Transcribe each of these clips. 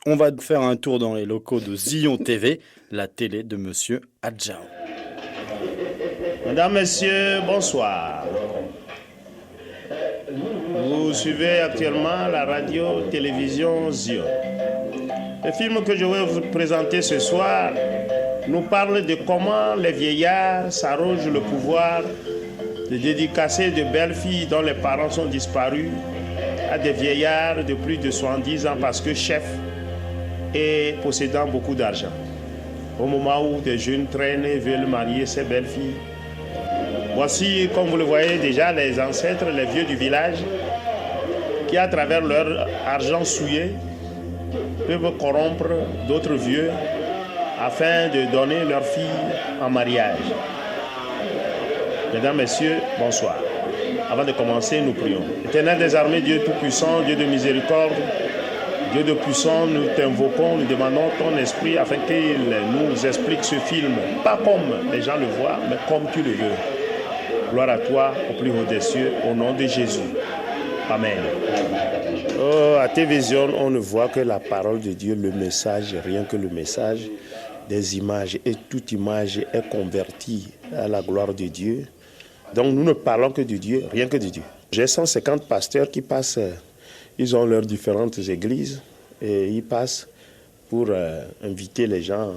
On va faire un tour dans les locaux de Zion TV, la télé de Monsieur Adjao. Mesdames, Messieurs, bonsoir. Vous suivez actuellement la radio-télévision Zion. Le film que je vais vous présenter ce soir nous parle de comment les vieillards s'arrogent le pouvoir de dédicacer de belles filles dont les parents sont disparus à des vieillards de plus de 70 ans parce que chefs et possédant beaucoup d'argent. Au moment où des jeunes traînent et veulent marier ces belles filles. Voici, comme vous le voyez déjà, les ancêtres, les vieux du village, qui à travers leur argent souillé, peuvent corrompre d'autres vieux afin de donner leurs filles en mariage. Mesdames, Messieurs, bonsoir. Avant de commencer, nous prions. Éternel des armées, Dieu Tout-Puissant, Dieu de miséricorde, Dieu de puissant, nous t'invoquons, nous demandons ton esprit afin qu'il nous explique ce film, pas comme les gens le voient, mais comme tu le veux. Gloire à toi, au plus haut des cieux, au nom de Jésus. Amen. Oh, à Télévision, on ne voit que la parole de Dieu, le message, rien que le message, des images. Et toute image est convertie à la gloire de Dieu. Donc nous ne parlons que de Dieu, rien que de Dieu. J'ai 150 pasteurs qui passent, ils ont leurs différentes églises et ils passent pour inviter les gens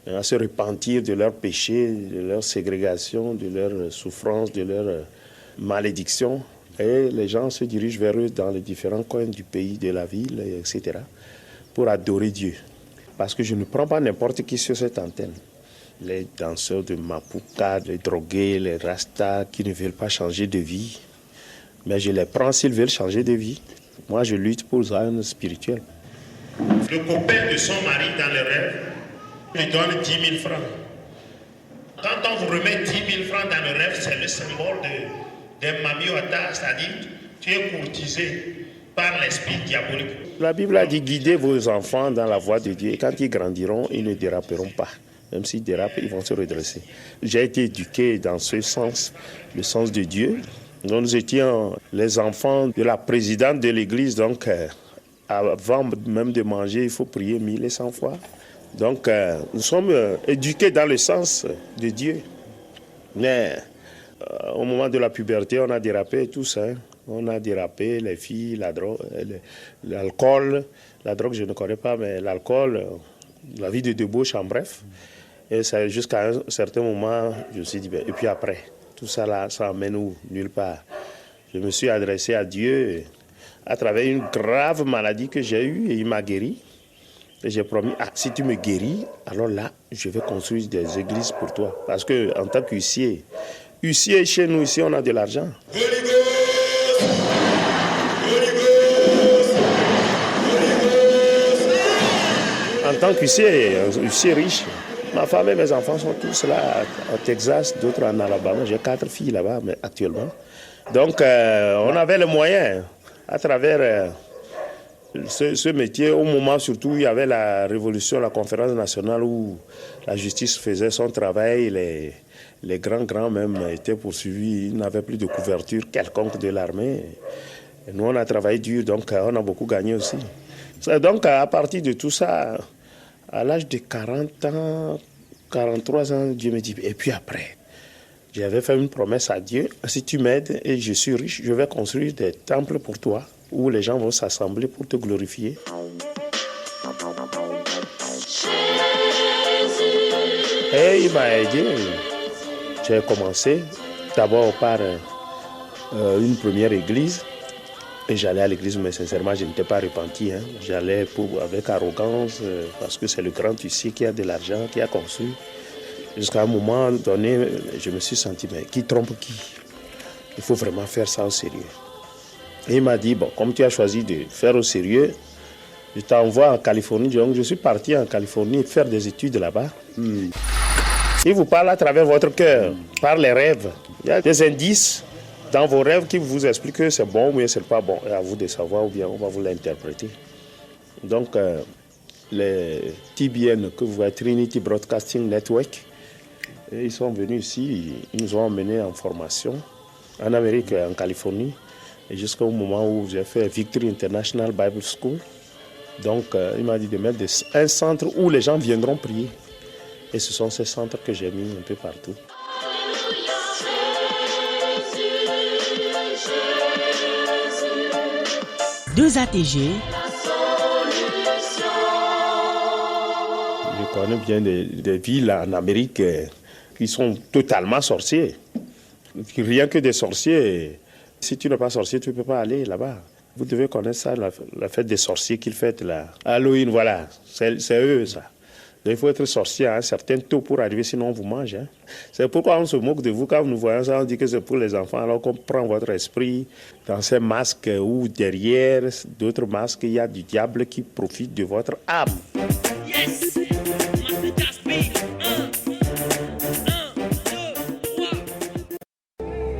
à se repentir de leurs péchés, de leur ségrégation, de leurs souffrances, de leurs malédictions. Et les gens se dirigent vers eux dans les différents coins du pays, de la ville, etc. pour adorer Dieu. Parce que je ne prends pas n'importe qui sur cette antenne. Les danseurs de Mapuka, les drogués, les rastas qui ne veulent pas changer de vie. Mais je les prends s'ils veulent changer de vie. Moi, je lutte pour un spirituel. Le copain de son mari dans le rêve lui donne 10 000 francs. Quand on vous remet 10 000 francs dans le rêve, c'est le symbole d'un mamiota, c'est-à-dire tu es courtisé par l'esprit diabolique. La Bible a dit guidez vos enfants dans la voie de Dieu et quand ils grandiront, ils ne déraperont pas. Même s'ils dérapent, ils vont se redresser. J'ai été éduqué dans ce sens, le sens de Dieu. Donc, nous étions les enfants de la présidente de l'église, donc avant même de manger, il faut prier 1000 et 100 fois. Donc, nous sommes éduqués dans le sens de Dieu. Mais au moment de la puberté, on a dérapé tous. On a dérapé les filles, la drogue, l'alcool. La drogue, je ne connais pas, mais l'alcool, la vie de débauche, en bref. Et jusqu'à un certain moment, je me suis dit, et puis après, tout ça là, ça emmène où? Nulle part. Je me suis adressé à Dieu à travers une grave maladie que j'ai eue et il m'a guéri. Et j'ai promis, si tu me guéris, alors là, je vais construire des églises pour toi. Parce qu'en tant qu'huissier, chez nous, ici, on a de l'argent. En tant qu'huissier riche, ma femme et mes enfants sont tous là au Texas, d'autres en Alabama. J'ai 4 filles là-bas actuellement. Donc, on avait les moyens à travers ce métier. Au moment surtout où il y avait la révolution, la conférence nationale où la justice faisait son travail, les grands même étaient poursuivis. Ils n'avaient plus de couverture quelconque de l'armée. Et nous, on a travaillé dur, donc on a beaucoup gagné aussi. Donc, à partir de tout ça, à l'âge de 40 ans, 43 ans, Dieu me dit, et puis après, j'avais fait une promesse à Dieu, si tu m'aides et je suis riche, je vais construire des temples pour toi, où les gens vont s'assembler pour te glorifier. Et il m'a aidé. J'ai commencé d'abord par une première église. Et j'allais à l'église, mais sincèrement, je n'étais pas repenti. J'allais avec arrogance, parce que c'est le grand huissier qui a de l'argent, qui a construit. Jusqu'à un moment donné, je me suis senti, mais qui trompe qui? Il faut vraiment faire ça au sérieux. Et il m'a dit, bon, comme tu as choisi de faire au sérieux, je t'envoie en Californie. Donc, je suis parti en Californie faire des études là-bas. Il vous parle à travers votre cœur, par les rêves. Il y a des indices dans vos rêves qui vous expliquent que c'est bon ou bien c'est pas bon. Et à vous de savoir ou bien on va vous l'interpréter. Donc, les TBN que vous voyez, Trinity Broadcasting Network, ils sont venus ici, ils nous ont emmenés en formation en Amérique, en Californie, et jusqu'au moment où j'ai fait Victory International Bible School. Donc, il m'a dit de mettre un centre où les gens viendront prier. Et ce sont ces centres que j'ai mis un peu partout. Deux ATG. Je connais bien des villes en Amérique qui sont totalement sorciers. Rien que des sorciers. Si tu n'es pas sorcier, tu ne peux pas aller là-bas. Vous devez connaître ça, la fête des sorciers qu'ils fêtent là. Halloween, voilà, c'est eux ça. Donc, il faut être sorcier à un certain taux pour arriver, sinon on vous mange. Hein. C'est pourquoi on se moque de vous. Quand nous voyons ça, on dit que c'est pour les enfants, alors qu'on prend votre esprit dans ces masques ou derrière d'autres masques, il y a du diable qui profite de votre âme. Yes!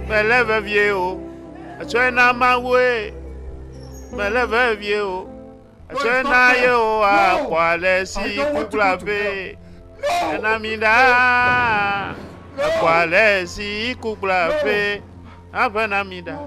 Me lève vieux, tu es na mawe. Me lève vieux, tu es na yo a quoi laisser couper. Enamida, a quoi laisser couper. Avenamida.